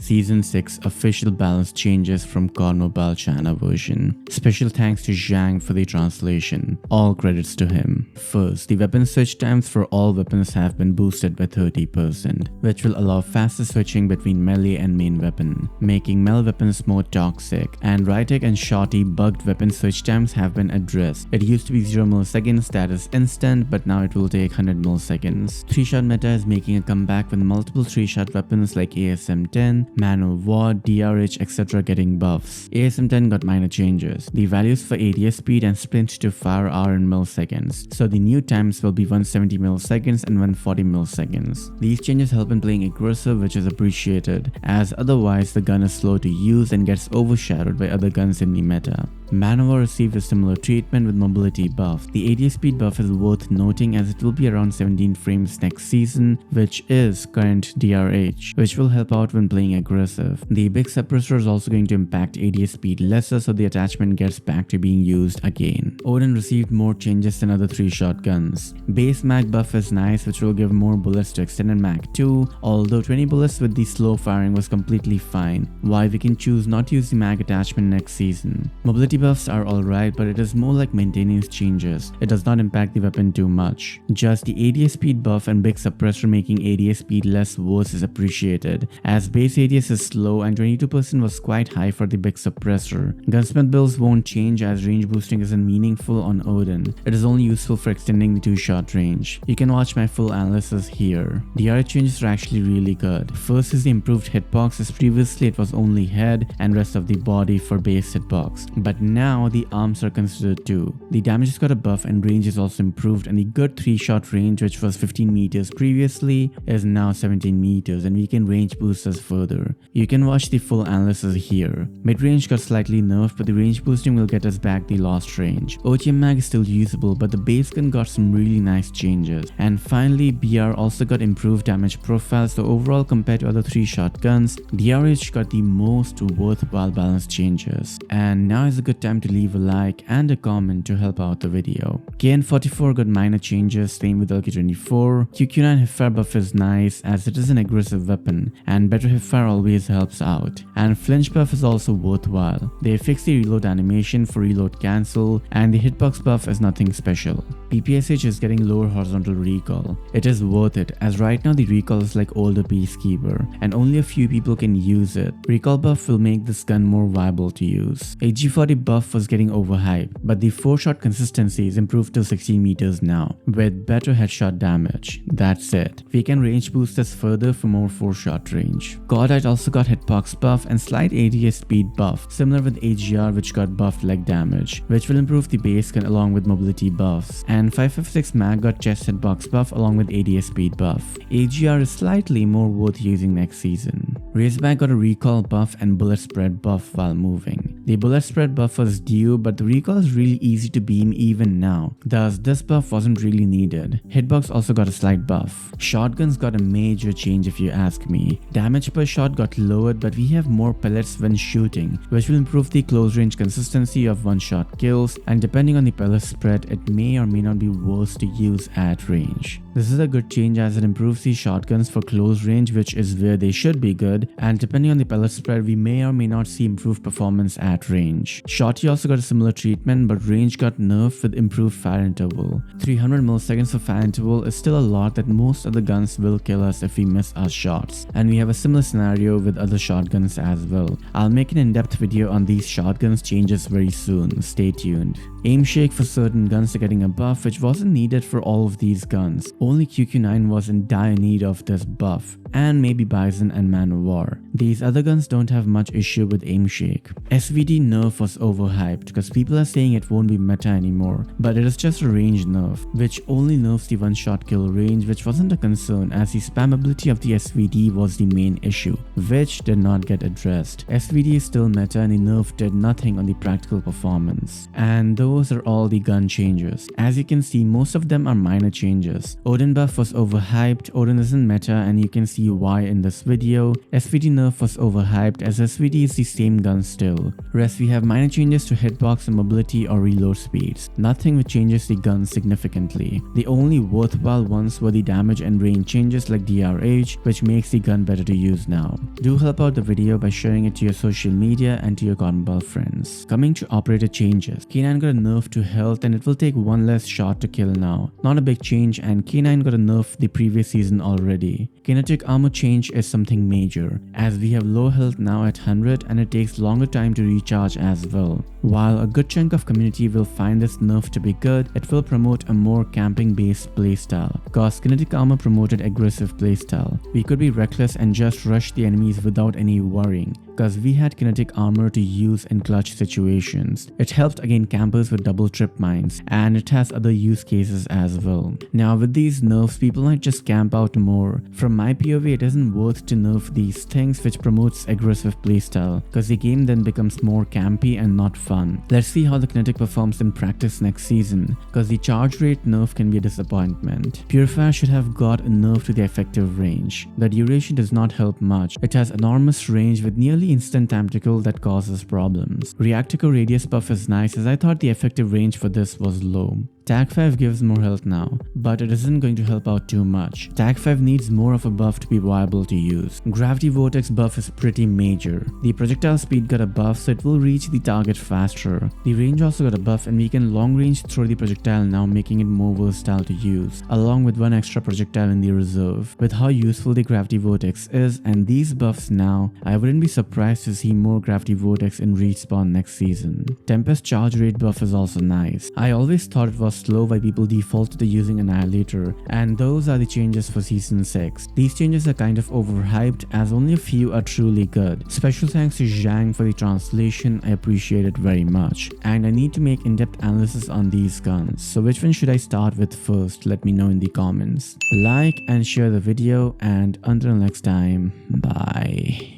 Season 6 official balance changes from COD Mobile China version. Special thanks to Zhang for the translation. All credits to him. First, the weapon switch times for all weapons have been boosted by 30%, which will allow faster switching between melee and main weapon, making melee weapons more toxic. And Rytek and Shotty bugged weapon switch times have been addressed. It used to be 0 milliseconds, that is instant, but now it will take 100 milliseconds. 3-shot meta is making a comeback with multiple 3-shot weapons like ASM-10, Man of War, DRH, etc. getting buffs. ASM-10 got minor changes. The values for ADS speed and sprint to fire are in milliseconds, so the new times will be 170 milliseconds and 140 milliseconds. These changes help in playing aggressive, which is appreciated, as otherwise the gun is slow to use and gets overshadowed by other guns in the meta. Man of War received a similar treatment with mobility buff. The ADS speed buff is worth noting as it will be around 17 frames next season, which is current DRH, which will help out when playing aggressive. The big suppressor is also going to impact ADS speed lesser, so the attachment gets back to being used again. Odin received more changes than other 3-shot guns. Base mag buff is nice, which will give more bullets to extended mag 2, although 20 bullets with the slow firing was completely fine, while we can choose not to use the mag attachment next season. Mobility buffs are alright, but it is more like maintenance changes. It does not impact the weapon too much. Just the ADS speed buff and big suppressor making ADS speed less worse is appreciated, as base ADS is slow and 22% was quite high for the big suppressor. Gunsmith builds won't change as range boosting isn't meaningful on Odin. It is only useful for extending the 2-shot range. You can watch my full analysis here. The other changes are actually really good. First is the improved hitbox, as previously it was only head and rest of the body for base hitbox, but now the arms are considered too. The damage has got a buff and range is also improved, and the good 3-shot range, which was 15 meters previously, is now 17 meters, and we can range boost us further. You can watch the full analysis here. Mid-range got slightly nerfed, but the range boosting will get us back the lost range. OTM mag is still usable, but the base gun got some really nice changes. And finally, BR also got improved damage profile, so overall compared to other 3-shot guns, DRH got the most worthwhile balance changes. And now is a good time to leave a like and a comment to help out the video. KN44 got minor changes, same with LK24. QQ9 hipfire buff is nice as it is an aggressive weapon, and better hipfire always helps out. And flinch buff is also worthwhile. They fixed the reload animation for reload cancel, and the hitbox buff is nothing special. PPSH is getting lower horizontal recall. It is worth it, as right now the recall is like older Peacekeeper, and only a few people can use it. Recall buff will make this gun more viable to use. A G40 buff was getting overhyped, but the 4-shot consistency is improved to 16 meters now, with better headshot damage. That's it. We can range boost this further for more 4-shot range. COD also got hitbox buff and slight ADS speed buff, similar with AGR, which got buffed leg damage, which will improve the base gun along with mobility buffs. And 556 mag got chest hitbox buff along with ADS speed buff. AGR is slightly more worth using next season. Razorback got a recall buff and bullet spread buff while moving. The bullet spread buff was due, but the recall is really easy to beam even now, thus this buff wasn't really needed. Hitbox also got a slight buff. Shotguns got a major change if you ask me. Damage per shot got lowered, but we have more pellets when shooting, which will improve the close range consistency of 1-shot kills, and depending on the pellet spread, it may or may not be worse to use at range. This is a good change as it improves the shotguns for close range, which is where they should be good, and depending on the pellet spread, we may or may not see improved performance at range. Shotty also got a similar treatment, but range got nerfed with improved fire interval. 300 milliseconds of fire interval is still a lot that most other guns will kill us if we miss our shots, and we have a similar scenario with other shotguns as well. I'll make an in-depth video on these shotguns changes very soon, stay tuned. Aim shake for certain guns are getting a buff, which wasn't needed for all of these guns. Only QQ9 was in dire need of this buff, and maybe Bison and Man of War. These other guns don't have much issue with aim shake. SVD nerf was overhyped because people are saying it won't be meta anymore, but it is just a range nerf, which only nerfs the 1-shot kill range, which wasn't a concern as the spammability of the SVD was the main issue, which did not get addressed. SVD is still meta and the nerf did nothing on the practical performance. And those are all the gun changes. As you can see, most of them are minor changes. Odin buff was overhyped, Odin isn't meta, and you can see why in this video. SVD nerf nerf was overhyped as SVD is the same gun still. Rest, we have minor changes to hitbox and mobility or reload speeds. Nothing which changes the gun significantly. The only worthwhile ones were the damage and range changes like DRH, which makes the gun better to use now. Do help out the video by sharing it to your social media and to your COD Mobile friends. Coming to operator changes, K9 got a nerf to health and it will take one less shot to kill now. Not a big change, and K9 got a nerf the previous season already. Kinetic armor change is something major, as we have low health now at 100 and it takes longer time to recharge as well. While a good chunk of community will find this nerf to be good, it will promote a more camping based playstyle, cause kinetic armor promoted aggressive playstyle. We could be reckless and just rush the enemies without any worrying, cause we had kinetic armor to use in clutch situations. It helped against campers with double trip mines, and it has other use cases as well. Now with these nerfs, people might just camp out more. From my POV, it isn't worth to nerf these things which promotes aggressive playstyle, cause the game then becomes more campy and not fun. Let's see how the kinetic performs in practice next season, cause the charge rate nerf can be a disappointment. Purifier should have got a nerf to the effective range. The duration does not help much. It has enormous range with nearly instant tactical that causes problems. Reactical radius buff is nice, as I thought the effective range for this was low. Tag 5 gives more health now, but it isn't going to help out too much. Tag 5 needs more of a buff to be viable to use. Gravity Vortex buff is pretty major. The projectile speed got a buff, so it will reach the target faster. The range also got a buff, and we can long range throw the projectile now, making it more versatile to use, along with one extra projectile in the reserve. With how useful the Gravity Vortex is and these buffs now, I wouldn't be surprised to see more Gravity Vortex in respawn next season. Tempest charge rate buff is also nice. I always thought it was slow by people defaulted to using Annihilator, and those are the changes for Season 6. These changes are kind of overhyped, as only a few are truly good. Special thanks to Zhang for the translation, I appreciate it very much. And I need to make in-depth analysis on these guns, so which one should I start with first? Let me know in the comments. Like and share the video, and until next time, bye.